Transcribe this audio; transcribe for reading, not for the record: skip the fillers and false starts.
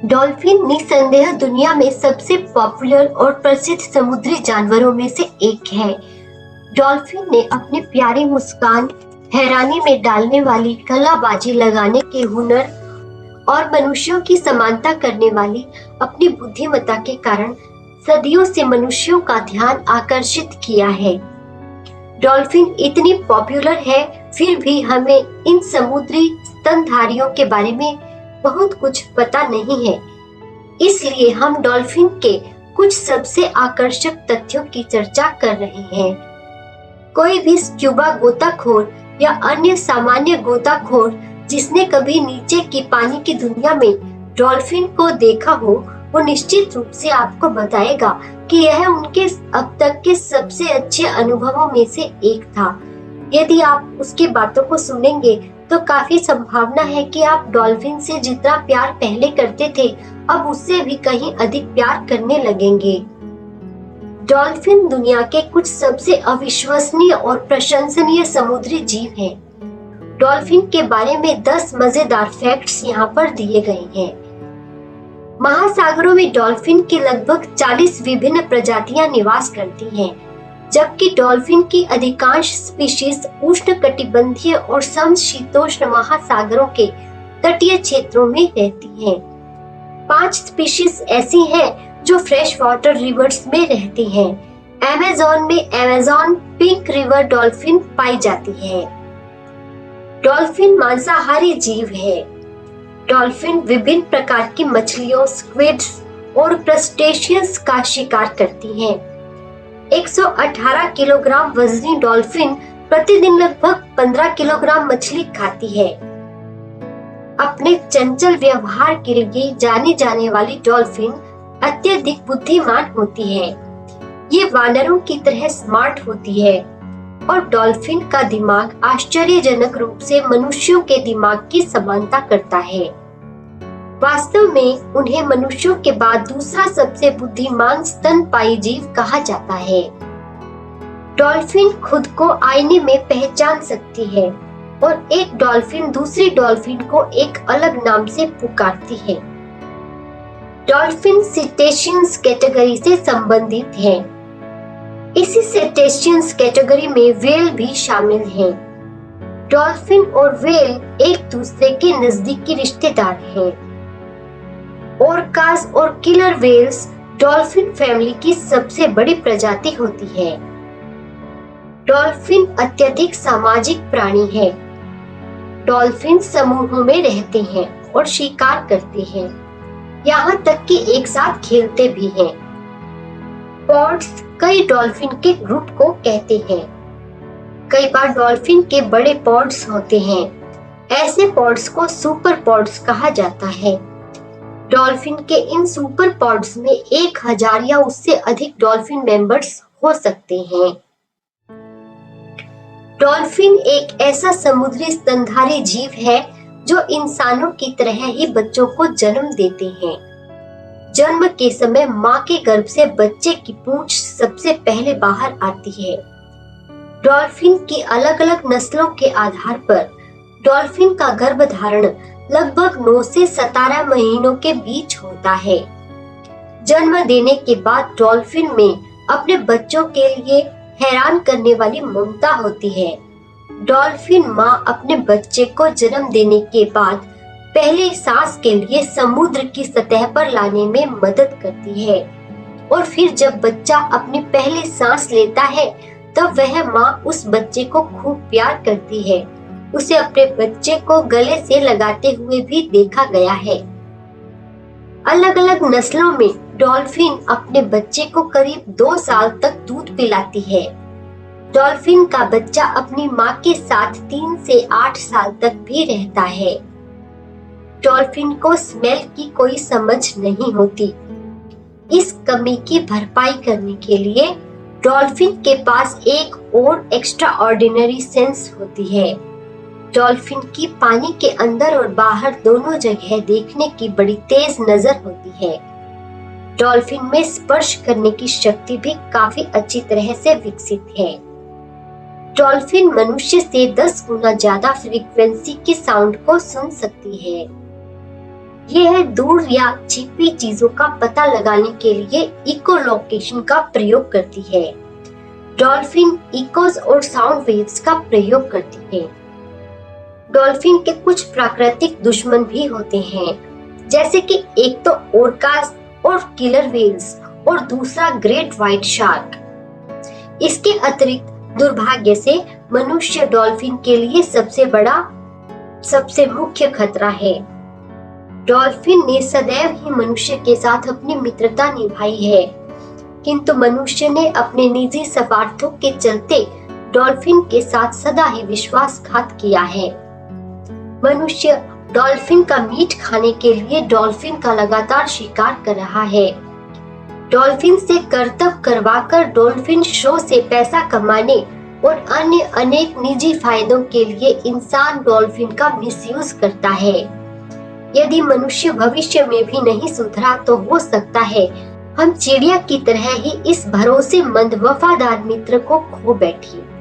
Dolphin निसंदेह दुनिया में सबसे पॉपुलर और प्रसिद्ध समुद्री जानवरों में से एक है। डॉल्फिन ने अपनी प्यारी मुस्कान, हैरानी में डालने वाली कलाबाजी लगाने के हुनर और मनुष्यों की समानता करने वाली अपनी बुद्धिमत्ता के कारण सदियों से मनुष्यों का ध्यान आकर्षित किया है। डॉल्फिन इतनी पॉपुलर है, फिर भी हमें इन समुद्री स्तनधारियों के बारे में बहुत कुछ पता नहीं है। इसलिए हम डॉल्फिन के कुछ सबसे आकर्षक तथ्यों की चर्चा कर रहे हैं। कोई भी स्क्यूबा गोताखोर या अन्य सामान्य गोताखोर जिसने कभी नीचे की पानी की दुनिया में डॉल्फिन को देखा हो, वो निश्चित रूप से आपको बताएगा कि यह उनके अब तक के सबसे अच्छे अनुभवों में से एक था। यदि आप उसकी बातों को सुनेंगे तो काफी संभावना है कि आप डॉल्फिन से जितना प्यार पहले करते थे, अब उससे भी कहीं अधिक प्यार करने लगेंगे। डॉल्फिन दुनिया के कुछ सबसे अविश्वसनीय और प्रशंसनीय समुद्री जीव हैं। डॉल्फिन के बारे में 10 मजेदार फैक्ट्स यहाँ पर दिए गए हैं। महासागरों में डॉल्फिन की लगभग 40 विभिन्न प्रजातियां निवास करती हैं, जबकि डॉल्फिन की अधिकांश स्पीशीज उष्णकटिबंधीय और समशीतोष्ण महासागरों के तटीय क्षेत्रों में रहती हैं। 5 स्पीशीज ऐसी हैं जो फ्रेश वाटर रिवर्स में रहती हैं। अमेज़न में अमेज़न पिंक रिवर डॉल्फिन पाई जाती है। डॉल्फिन मांसाहारी जीव है। डॉल्फिन विभिन्न प्रकार की मछलियों, स्क्विड्स और क्रस्टेशियंस का शिकार करती हैं। 118 किलोग्राम वजनी डॉल्फिन प्रतिदिन लगभग 15 किलोग्राम मछली खाती है। अपने चंचल व्यवहार के लिए जानी जाने वाली डॉल्फिन अत्यधिक बुद्धिमान होती है। ये वानरों की तरह स्मार्ट होती है और डॉल्फिन का दिमाग आश्चर्यजनक रूप से मनुष्यों के दिमाग की समानता करता है। वास्तव में उन्हें मनुष्यों के बाद दूसरा सबसे बुद्धिमान स्तनपायी जीव कहा जाता है। डॉल्फिन खुद को आईने में पहचान सकती है और एक डॉल्फिन दूसरी डॉल्फिन को एक अलग नाम से पुकारती है। डॉल्फिन सीटेशियंस कैटेगरी से संबंधित है। इसी सीटेशियंस कैटेगरी में व्हेल भी शामिल है। डॉल्फिन और व्हेल एक दूसरे के नजदीकी रिश्तेदार हैं। ऑर्कास और किलर व्हेल्स डॉल्फिन फैमिली की सबसे बड़ी प्रजाति होती है। डॉल्फिन अत्यधिक सामाजिक प्राणी है। डॉल्फिन समूहों में रहते हैं और शिकार करते हैं, यहाँ तक कि एक साथ खेलते भी हैं। पॉड्स कई डॉल्फिन के ग्रुप को कहते हैं। कई बार डॉल्फिन के बड़े पॉड्स होते हैं। ऐसे पॉड्स को सुपर पॉड्स कहा जाता है। डॉल्फिन के इन सुपर पॉड्स में 1000 या उससे अधिक डॉल्फिन मेंबर्स हो सकते हैं। डॉल्फिन एक ऐसा समुद्री स्तनधारी जीव है जो इंसानों की तरह ही बच्चों को जन्म देते हैं। जन्म के समय माँ के गर्भ से बच्चे की पूंछ सबसे पहले बाहर आती है। डॉल्फिन की अलग अलग नस्लों के आधार पर डॉल्फिन का गर्भधारण लगभग 9 से 17 महीनों के बीच होता है। जन्म देने के बाद डॉल्फिन में अपने बच्चों के लिए हैरान करने वाली ममता होती है। डॉल्फिन माँ अपने बच्चे को जन्म देने के बाद पहली सांस के लिए समुद्र की सतह पर लाने में मदद करती है और फिर जब बच्चा अपनी पहली सांस लेता है तब वह माँ उस बच्चे को खूब प्यार करती है। उसे अपने बच्चे को गले से लगाते हुए भी देखा गया है। अलग अलग नस्लों में डॉल्फिन अपने बच्चे को करीब 2 साल तक दूध पिलाती है। डॉल्फिन का बच्चा अपनी माँ के साथ 3 से 8 साल तक भी रहता है। डॉल्फिन को स्मेल की कोई समझ नहीं होती। इस कमी की भरपाई करने के लिए डॉल्फिन के पास एक और एक्स्ट्रा ऑर्डिनरी सेंस होती है। डॉल्फिन की पानी के अंदर और बाहर दोनों जगह देखने की बड़ी तेज नजर होती है। डॉल्फिन में स्पर्श करने की शक्ति भी काफी अच्छी तरह से विकसित है। डॉल्फिन मनुष्य से 10 गुना ज्यादा फ्रीक्वेंसी की साउंड को सुन सकती है। यह दूर या छिपी चीजों का पता लगाने के लिए इकोलोकेशन का प्रयोग करती है। डॉल्फिन इकोस और साउंड वेव्स का प्रयोग करती है। डॉल्फिन के कुछ प्राकृतिक दुश्मन भी होते हैं, जैसे कि एक तो ओरकास और किलर व्हेल्स और दूसरा ग्रेट व्हाइट शार्क। इसके अतिरिक्त दुर्भाग्य से मनुष्य डॉल्फिन के लिए सबसे मुख्य खतरा है। डॉल्फिन ने सदैव ही मनुष्य के साथ अपनी मित्रता निभाई है, किंतु मनुष्य ने अपने निजी स्वार्थों के चलते डॉल्फिन के साथ सदा ही विश्वासघात किया है। मनुष्य डॉल्फिन का मीट खाने के लिए डॉल्फिन का लगातार शिकार कर रहा है। डॉल्फिन से करतब करवाकर डॉल्फिन शो से पैसा कमाने और अन्य अनेक निजी फायदों के लिए इंसान डॉल्फिन का मिसयूज करता है। यदि मनुष्य भविष्य में भी नहीं सुधरा तो हो सकता है हम चिड़िया की तरह ही इस भरोसेमंद वफादार मित्र को खो बैठे।